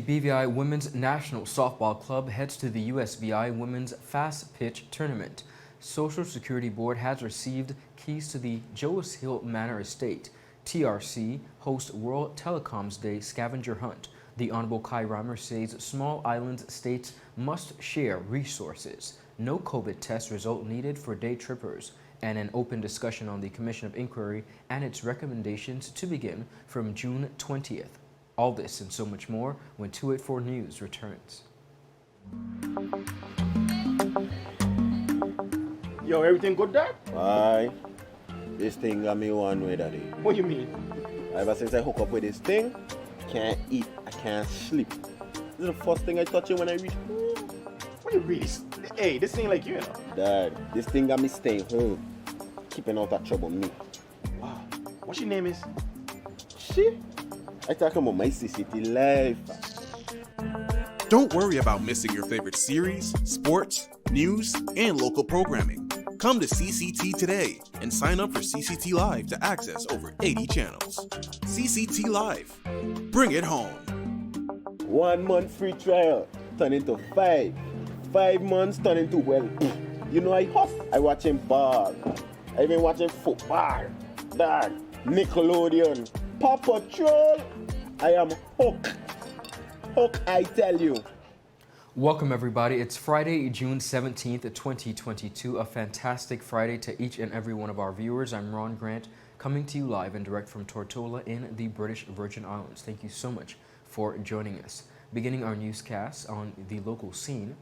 The BVI Women's National Softball Club heads to the USVI Women's Fast Pitch Tournament. Social Security Board has received keys to the Joes Hill Manor Estate. TRC hosts World Telecoms Day Scavenger Hunt. The Honorable Kye Rymer says small island states must share resources. No COVID test result needed for day trippers. And an open discussion on the Commission of Inquiry and its recommendations to begin from June 20th. All this and so much more when 284 News returns. Yo, everything good, Dad? Aye. This thing got me one way, Daddy. What you mean? Ever since I hook up with this thing, can't eat, I can't sleep. This is the first thing I touch it when I reach home. What you really? Hey, this ain't like you, you know. Dad, this thing got me staying home, keeping out of trouble me. Wow. What your name is? Shit. I talking about my CCT life. Don't worry about missing your favorite series, sports, news, and local programming. Come to CCT today and sign up for CCT Live to access over 80 channels. CCT Live. Bring it home. 1 month free trial turn into 5. 5 months turn into, well, you know I huff. I watching ball. I been watching football. Dad, Nickelodeon, Paw Patrol. I am hooked. Hook, I tell you. Welcome everybody. It's Friday, June 17th, 2022. A fantastic Friday to each and every one of our viewers. I'm Ron Grant, coming to you live and direct from Tortola in the British Virgin Islands. Thank you so much for joining us. Beginning our newscast on the local scene,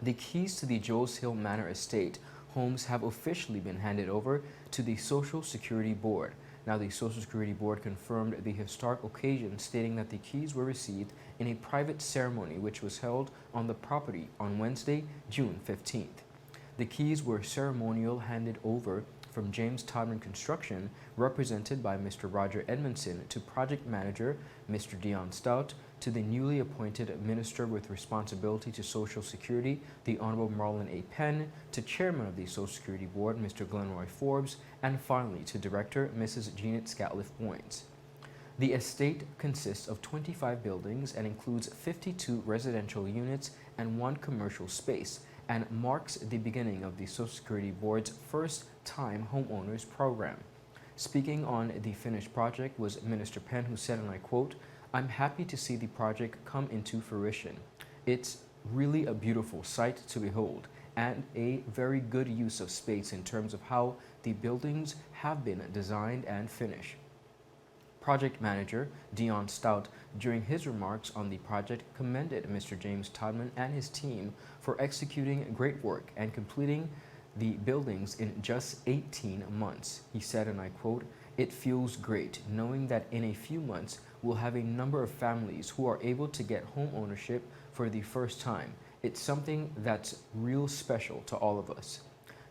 the keys to the Joes Hill Manor Estate homes have officially been handed over to the Social Security Board. Now, the Social Security Board confirmed the historic occasion, stating that the keys were received in a private ceremony which was held on the property on Wednesday, June 15th. The keys were ceremonial handed over from James Todman Construction, represented by Mr. Roger Edmondson, to Project Manager Mr. Dion Stout, to the newly appointed Minister with responsibility to Social Security, the Honorable Marlon A. Penn, to Chairman of the Social Security Board, Mr. Glenroy Forbes, and finally to Director Mrs. Jeanette Scatliff-Boynes. The estate consists of 25 buildings and includes 52 residential units and 1 commercial space, and marks the beginning of the Social Security Board's first-time homeowners program. Speaking on the finished project was Minister Penn, who said, and I quote, "I'm happy to see the project come into fruition. It's really a beautiful sight to behold and a very good use of space in terms of how the buildings have been designed and finished." Project Manager Dion Stout, during his remarks on the project, commended Mr. James Todman and his team for executing great work and completing the buildings in just 18 months. He said, and I quote, "It feels great knowing that in a few months we'll have a number of families who are able to get home ownership for the first time. It's something that's real special to all of us."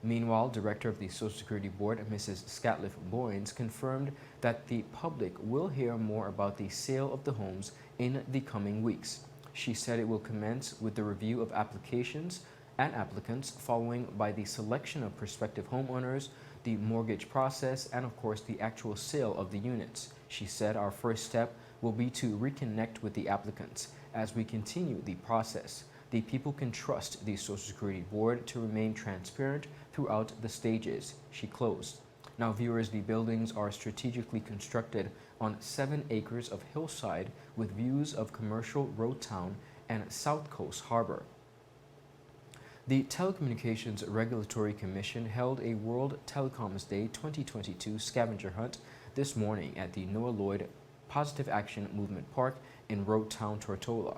Meanwhile, Director of the Social Security Board, Mrs. Scatliff-Boynes, confirmed that the public will hear more about the sale of the homes in the coming weeks. She said it will commence with the review of applications and applicants, following by the selection of prospective homeowners, the mortgage process, and of course the actual sale of the units. She said our first step will be to reconnect with the applicants. As we continue the process, the people can trust the Social Security Board to remain transparent throughout the stages, she closed. Now, viewers, the buildings are strategically constructed on 7 acres of hillside with views of commercial road town and South Coast Harbor. The Telecommunications Regulatory Commission held a World Telecoms Day 2022 scavenger hunt this morning at the Noah Lloyd Positive Action Movement Park in Road Town, Tortola.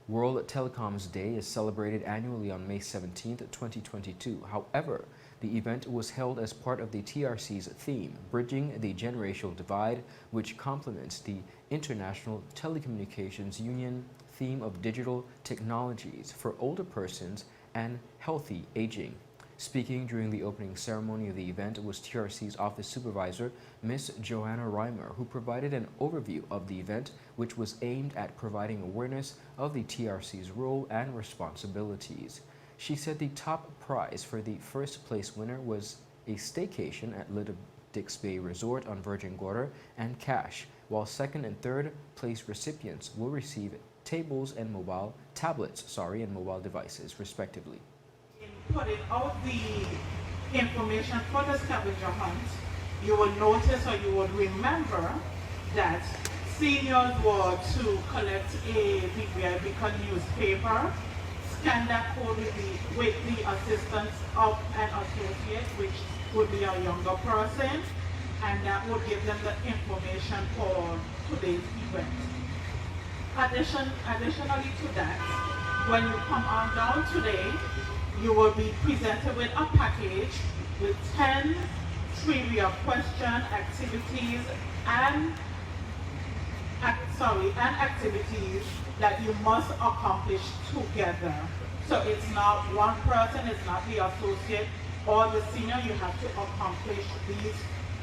World Telecoms Day is celebrated annually on May 17, 2022. However, the event was held as part of the TRC's theme, Bridging the Generational Divide, which complements the International Telecommunications Union theme of digital technologies for older persons and healthy aging. Speaking during the opening ceremony of the event was TRC's Office Supervisor, Ms. Joanna Rymer, who provided an overview of the event, which was aimed at providing awareness of the TRC's role and responsibilities. She said the top prize for the first place winner was a staycation at Little Dix Bay Resort on Virgin Gorda and cash, while second and third place recipients will receive tablets, and mobile devices, respectively. In putting out the information for the scavenger hunt, you will notice or you would remember that seniors were to collect a BVI Beacon newspaper, scan that code with the assistance of an associate, which would be a younger person, and that would give them the information for today's event. Additionally to that, when you come on down today, you will be presented with a package with 10 trivia question activities and activities that you must accomplish together. So it's not one person, it's not the associate or the senior, you have to accomplish these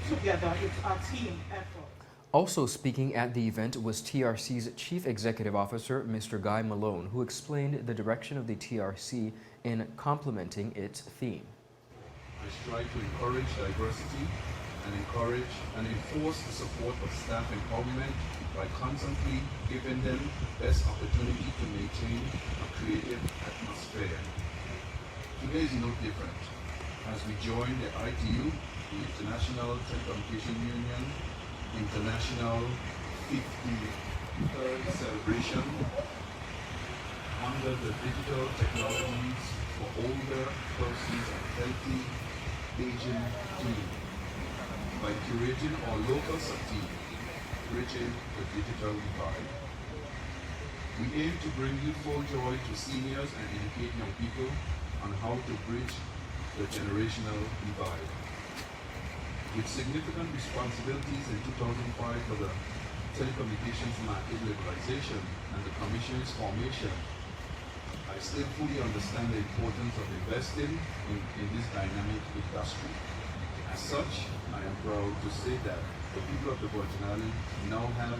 together. It's a team effort. Also speaking at the event was TRC's Chief Executive Officer, Mr. Guy Malone, who explained the direction of the TRC in complementing its theme. I strive to encourage diversity and encourage and enforce the support of staff empowerment by constantly giving them the best opportunity to maintain a creative atmosphere. Today is no different as we join the ITU, the International Telecommunication Union, International 53rd celebration under the digital technologies for older persons and healthy aging theme by curating our local sub-team, bridging the digital divide. We aim to bring youthful joy to seniors and educate young people on how to bridge the generational divide. With significant responsibilities in 2005 for the telecommunications market liberalization and the Commission's formation, I still fully understand the importance of investing in this dynamic industry. As such, I am proud to say that the people of the Virgin Islands now have a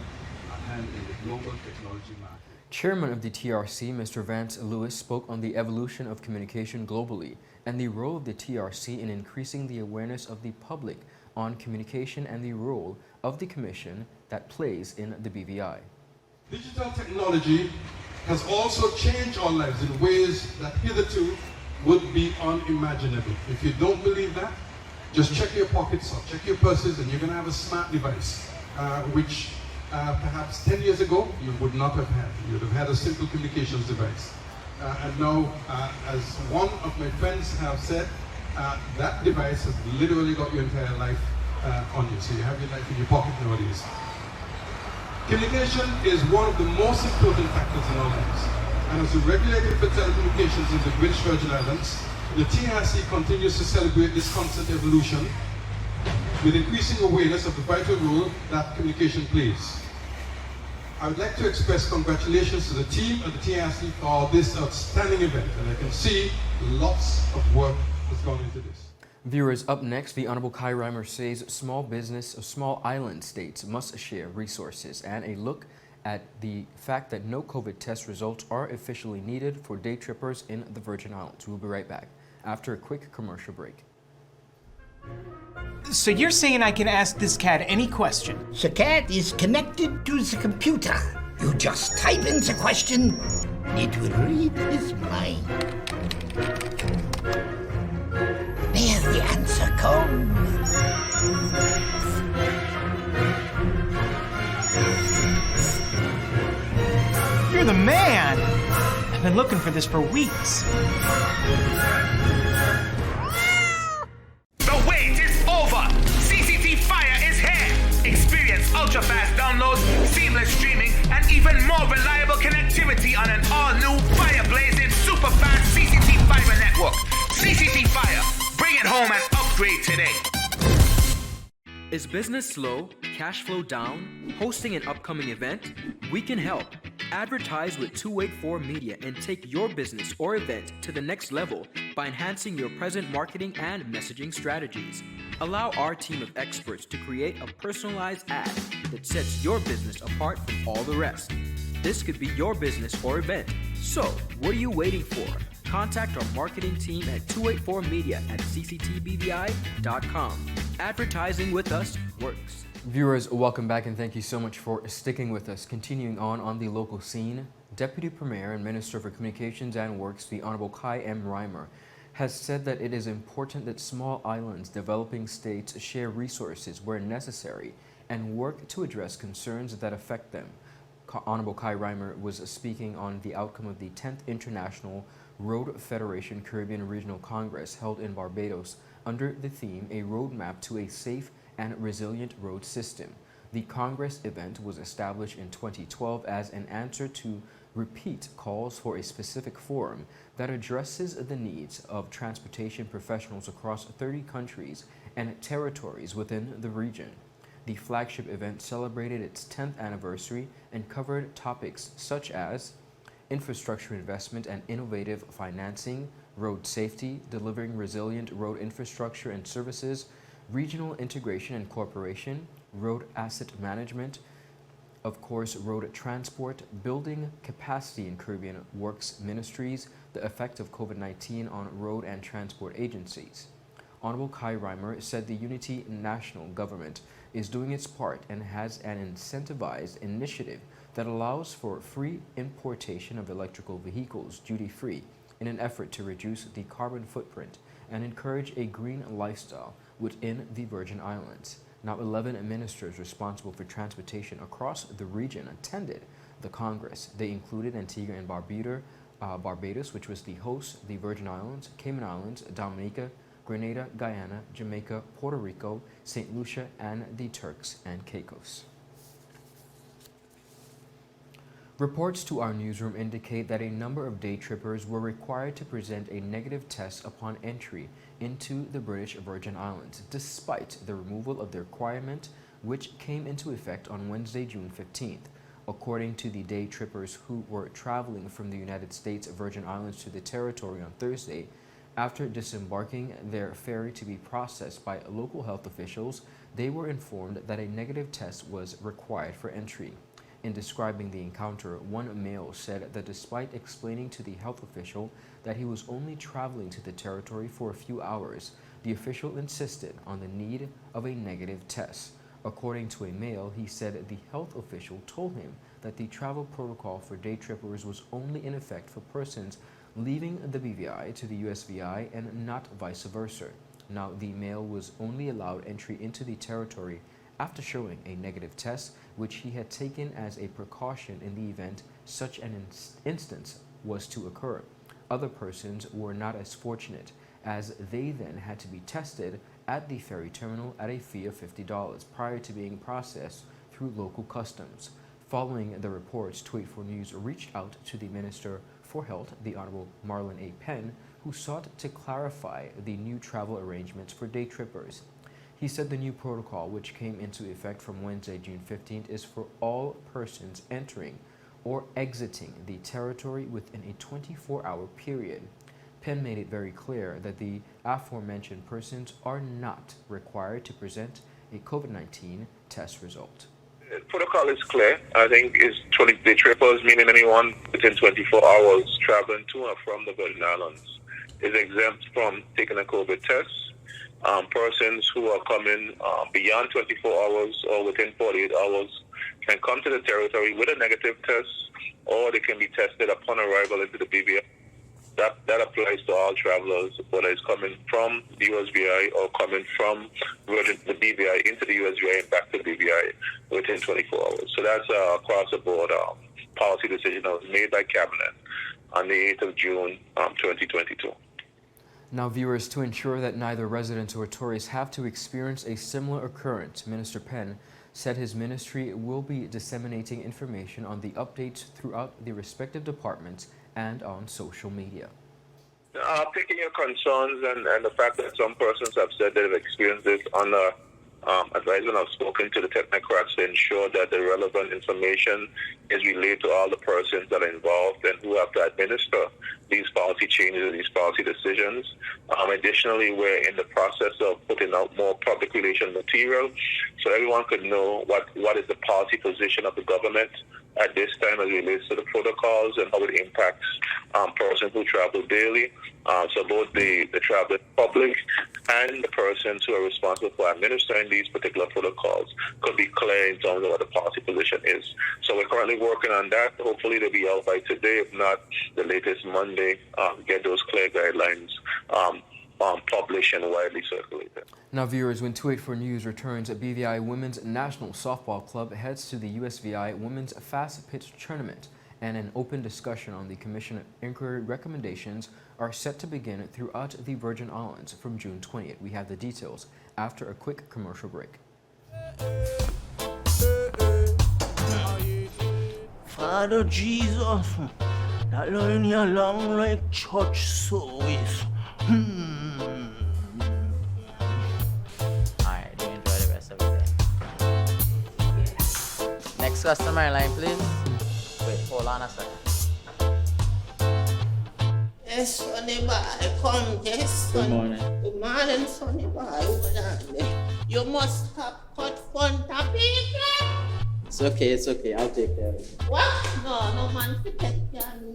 hand in the global technology market. Chairman of the TRC, Mr. Vance Lewis, spoke on the evolution of communication globally and the role of the TRC in increasing the awareness of the public on communication and the role of the Commission that plays in the BVI. Digital technology has also changed our lives in ways that hitherto would be unimaginable. If you don't believe that, just check your pockets or check your purses and you're going to have a smart device, which perhaps 10 years ago you would not have had. You would have had a simple communications device. And now, as one of my friends have said, that device has literally got your entire life on you. So you have your life in your pocket nowadays. Communication is one of the most important factors in our lives. And as a regulator for telecommunications in the British Virgin Islands, the TRC continues to celebrate this constant evolution with increasing awareness of the vital role that communication plays. I would like to express congratulations to the team at the TRC for this outstanding event, and I can see lots of work has gone into this. Viewers, up next, the Honorable Kye Rymer says small island states must share resources, and a look at the fact that no COVID test results are officially needed for day trippers in the Virgin Islands. We'll be right back after a quick commercial break. So you're saying I can ask this cat any question? The cat is connected to the computer. You just type in the question, it will read his mind. There the answer comes. You're the man! I've been looking for this for weeks. The wait is over! CCT Fire is here! Experience ultra-fast downloads, seamless streaming, and even more reliable connectivity on an all-new fire-blazing super-fast CCT Fiber network. CCT Fire, bring it home and upgrade today. Is business slow? Cash flow down? Hosting an upcoming event? We can help. Advertise with 284 Media and take your business or event to the next level by enhancing your present marketing and messaging strategies. Allow our team of experts to create a personalized ad that sets your business apart from all the rest. This could be your business or event. So, what are you waiting for? Contact our marketing team at 284media@cctbvi.com. Advertising with us works. Viewers, welcome back and thank you so much for sticking with us. Continuing on the local scene, Deputy Premier and Minister for Communications and Works, the Honorable Kye Rymer, has said that it is important that small islands, developing states share resources where necessary and work to address concerns that affect them. Honorable Kye Rymer was speaking on the outcome of the 10th International Road Federation Caribbean Regional Congress held in Barbados under the theme A Roadmap to a Safe and Resilient Road System. The Congress event was established in 2012 as an answer to repeat calls for a specific forum that addresses the needs of transportation professionals across 30 countries and territories within the region. The flagship event celebrated its 10th anniversary and covered topics such as infrastructure investment and innovative financing, road safety, delivering resilient road infrastructure and services, regional integration and cooperation, road asset management, of course, road transport, building capacity in Caribbean Works Ministries, the effect of COVID-19 on road and transport agencies. Honorable Kye Rymer said the Unity National Government is doing its part and has an incentivized initiative that allows for free importation of electrical vehicles duty-free in an effort to reduce the carbon footprint and encourage a green lifestyle within the Virgin Islands. Now, 11 ministers responsible for transportation across the region attended the Congress. They included Antigua and Barbados, which was the host, the Virgin Islands, Cayman Islands, Dominica, Grenada, Guyana, Jamaica, Puerto Rico, St. Lucia, and the Turks and Caicos. Reports to our newsroom indicate that a number of day trippers were required to present a negative test upon entry into the British Virgin Islands, despite the removal of the requirement, which came into effect on Wednesday, June 15th. According to the day trippers who were traveling from the United States Virgin Islands to the territory on Thursday, after disembarking their ferry to be processed by local health officials, they were informed that a negative test was required for entry. In describing the encounter, one male said that despite explaining to the health official that he was only traveling to the territory for a few hours, the official insisted on the need of a negative test. According to a male, he said the health official told him that the travel protocol for day trippers was only in effect for persons leaving the BVI to the USVI and not vice versa. Now, the male was only allowed entry into the territory after showing a negative test, which he had taken as a precaution in the event such an instance was to occur. Other persons were not as fortunate, as they then had to be tested at the ferry terminal at a fee of $50 prior to being processed through local customs. Following the reports, 284 News reached out to the Minister for Health, the Honorable Marlon A. Penn, who sought to clarify the new travel arrangements for day trippers. He said the new protocol, which came into effect from Wednesday, June 15th, is for all persons entering or exiting the territory within a 24-hour period. Penn made it very clear that the aforementioned persons are not required to present a COVID-19 test result. The protocol is clear. I think it's 20 day trippers, meaning anyone within 24 hours traveling to and from the Virgin Islands is exempt from taking a COVID test. Persons who are coming beyond 24 hours or within 48 hours can come to the territory with a negative test, or they can be tested upon arrival into the BVI. That applies to all travelers, whether it's coming from the USVI or coming from the BVI into the USVI and back to the BVI within 24 hours. So that's across the board policy decision that was made by Cabinet on the 8th of June 2022. Now, viewers, to ensure that neither residents or tourists have to experience a similar occurrence, Minister Penn said his ministry will be disseminating information on the updates throughout the respective departments and on social media. Taking your concerns and the fact that some persons have said they've experienced this on the advisement, I've spoken to the technocrats to ensure that the relevant information is relayed to all the persons that are involved and who have to administer these policy changes and these policy decisions. Additionally, we're in the process of putting out more public relation material so everyone could know what is the policy position of the government at this time as it relates to the protocols and how it impacts persons who travel daily. So both the traveling public and the persons who are responsible for administering these particular protocols could be clear in terms of what the policy position is. So we're currently working on that. Hopefully they'll be out by today, if not the latest Monday, get those clear guidelines published and widely circulated. Now, viewers, when 284 News returns, BVI Women's National Softball Club heads to the USVI Women's Fast Pitch Tournament, and an open discussion on the Commission of Inquiry recommendations are set to begin throughout the Virgin Islands from June 20th. We have the details after a quick commercial break. Father Jesus, that line here long like church service. Alright, do enjoy the rest of the day. Next customer line, please. Wait, hold on a second. Yes, Sonny boy, come, yes, son. Good morning. Good morning, Sonny boy. Hold on there. You must have cut front of people. It's okay, I'll take care of it. What? No man to take care of me.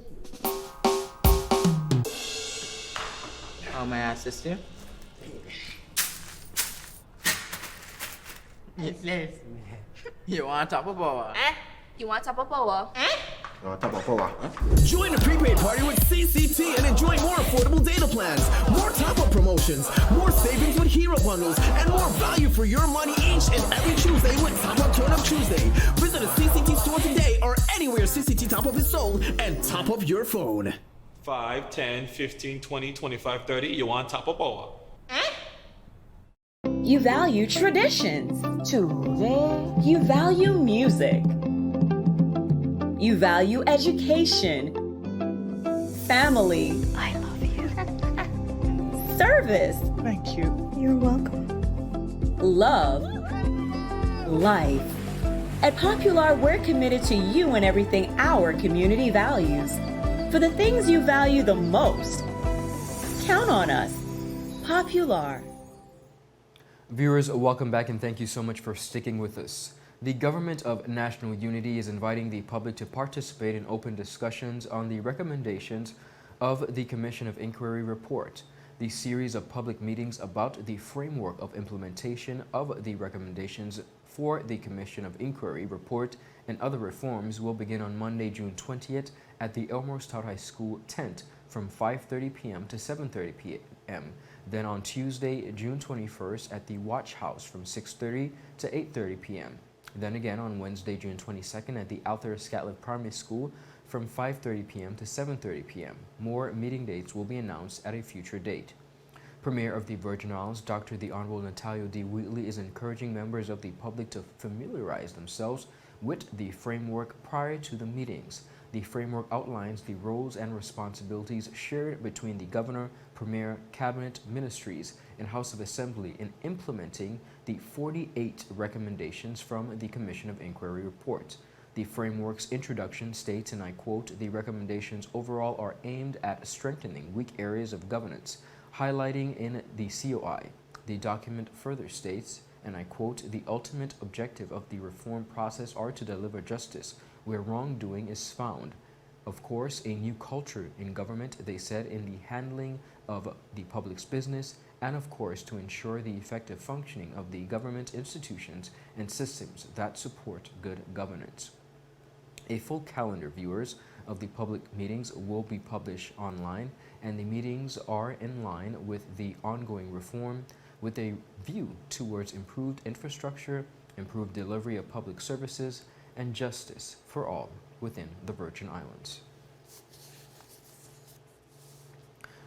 How may I assist you? You want top of power? You want top of power? Join the prepaid party with CCT and enjoy more affordable data plans, more top-up promotions, more savings with hero bundles, and more value for your money each and every Tuesday with Top Up Turn Up Tuesday. Visit a CCT store today or anywhere CCT Top Up is sold and top up your phone. 5, 10, 15, 20, 25, 30. You want top of power? You value traditions. Today, you value music. You value education. Family. I love you. Service. Thank you. You're welcome. Love. Life. At Popular, we're committed to you and everything our community values. For the things you value the most, count on us. Popular. Viewers, welcome back and thank you so much for sticking with us. The Government of National Unity is inviting the public to participate in open discussions on the recommendations of the Commission of Inquiry report. The series of public meetings about the framework of implementation of the recommendations for the Commission of Inquiry report and other reforms will begin on Monday, June 20th at the Elmore Stout High School tent from 5:30 p.m. to 7:30 p.m. Then on Tuesday, June 21st at the Watch House from 6:30 to 8:30 p.m. Then again on Wednesday, June 22nd at the Arthur Scatliff Primary School from 5:30 p.m. to 7:30 p.m. More meeting dates will be announced at a future date. Premier of the Virgin Islands, Dr. The Honorable Natalio D. Wheatley is encouraging members of the public to familiarize themselves with the framework prior to the meetings. The framework outlines the roles and responsibilities shared between the Governor, Premier, Cabinet, Ministries, and House of Assembly in implementing the 48 recommendations from the Commission of Inquiry report. The framework's introduction states, and I quote, "The recommendations overall are aimed at strengthening weak areas of governance, highlighting in the COI." The document further states, and I quote, "The ultimate objective of the reform process are to deliver justice where wrongdoing is found. Of course, a new culture in government," they said, "in the handling of the public's business, and of course to ensure the effective functioning of the government institutions and systems that support good governance." A full calendar, viewers, of the public meetings will be published online, and the meetings are in line with the ongoing reform with a view towards improved infrastructure, improved delivery of public services, and justice for all within the Virgin Islands.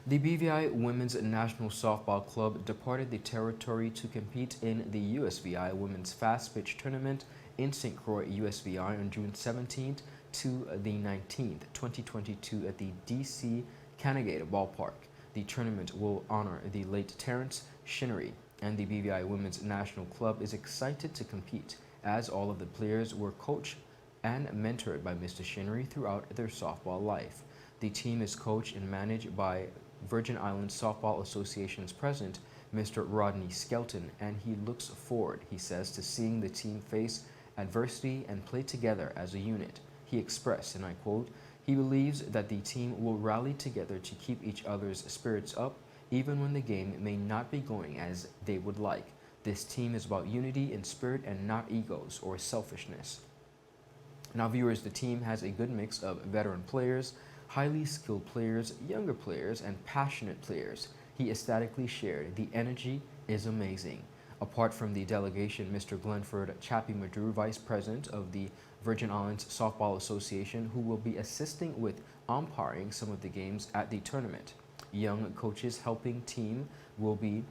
The BVI Women's National Softball Club departed the territory to compete in the USVI Women's Fast Pitch Tournament in St. Croix, USVI on June 17th to the 19th, 2022 at the DC Canagata Ballpark. The tournament will honor the late Terrence Shinnery, and the BVI Women's National Club is excited to compete as all of the players were coached and mentored by Mr. Shinnery throughout their softball life. The team is coached and managed by Virgin Islands Softball Association's president, Mr. Rodney Skelton, and he looks forward, he says, to seeing the team face adversity and play together as a unit. He expressed, and I quote, "He believes that the team will rally together to keep each other's spirits up even when the game may not be going as they would like. This team is about unity in spirit and not egos or selfishness. Now, viewers, the team has a good mix of veteran players, highly skilled players, younger players, and passionate players. He ecstatically shared, "The energy is amazing." Apart from the delegation, Mr. Glenford Chappie Madru, Vice President of the Virgin Islands Softball Association, who will be assisting with umpiring some of the games at the tournament. Young coaches helping team will be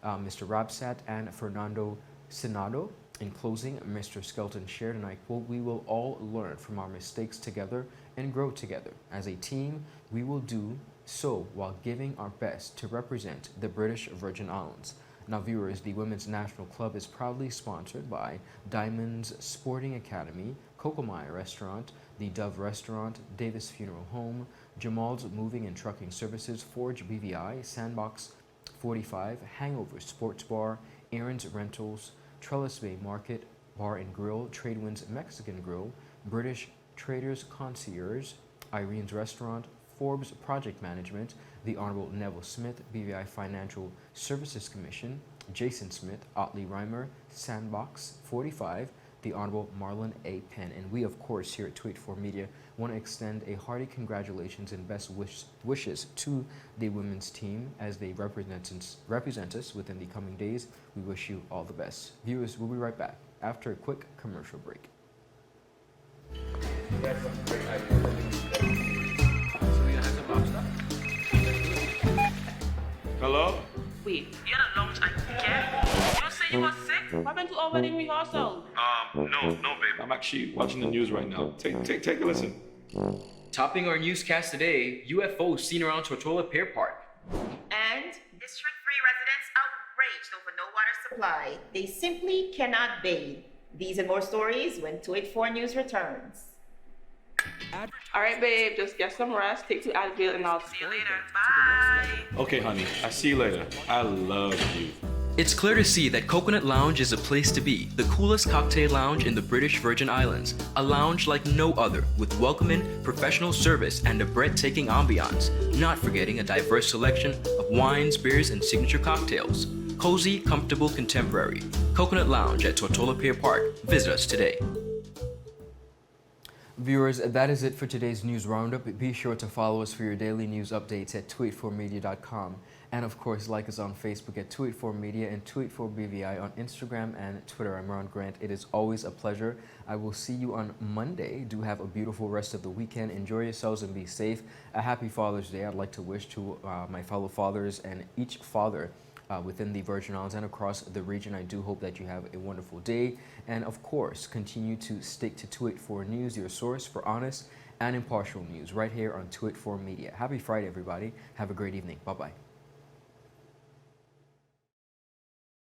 Mr. Rabsat and Fernando Senado. In closing, Mr. Skelton shared, and I quote, "We will all learn from our mistakes together and grow together. As a team, we will do so while giving our best to represent the British Virgin Islands." Now, viewers, the Women's National Club is proudly sponsored by Diamonds Sporting Academy, Kokomai Restaurant, the Dove Restaurant, Davis Funeral Home, Jamal's Moving and Trucking Services, Forge BVI, Sandbox 45, Hangover Sports Bar, Aaron's Rentals, Trellis Bay Market, Bar and Grill, Tradewinds Mexican Grill, British Traders Concierge, Irene's Restaurant, Forbes Project Management, the Honorable Neville Smith, BVI Financial Services Commission, Jason Smith, Kye Rymer, Sandbox 45, the Honorable Marlon A. Penn. And we, of course, here at 284 Media want to extend a hearty congratulations and best wishes to the women's team as they represent us within the coming days. We wish you all the best. Viewers, we'll be right back after a quick commercial break. Hello? Wait, you're the launch I get. You say you were sick? What happened to over the rehearsal? No, babe. I'm actually watching the news right now. Take a listen. Topping our newscast today, UFOs seen around Tortola Pier Park. And District 3 residents outraged over no water supply. They simply cannot bathe. These and more stories when 284 News returns. All right, babe, just get some rest, take 2 Advil, and I'll see you later. Bye. Okay, honey. I see you later. I love you. It's clear to see that Coconut Lounge is a place to be, the coolest cocktail lounge in the British Virgin Islands. A lounge like no other, with welcoming, professional service, and a breathtaking ambiance. Not forgetting a diverse selection of wines, beers, and signature cocktails. Cozy, comfortable, contemporary. Coconut Lounge at Tortola Pier Park. Visit us today. Viewers, that is it for today's news roundup. Be sure to follow us for your daily news updates at 284media.com. And of course, like us on Facebook at 284media and 284BVI on Instagram and Twitter. I'm Ron Grant. It is always a pleasure. I will see you on Monday. Do have a beautiful rest of the weekend. Enjoy yourselves and be safe. A happy Father's Day. I'd like to wish to my fellow fathers and each father within the Virgin Islands and across the region. I do hope that you have a wonderful day. And of course, continue to stick to 284 News, your source for honest and impartial news right here on 284 Media. Happy Friday, everybody. Have a great evening. Bye-bye.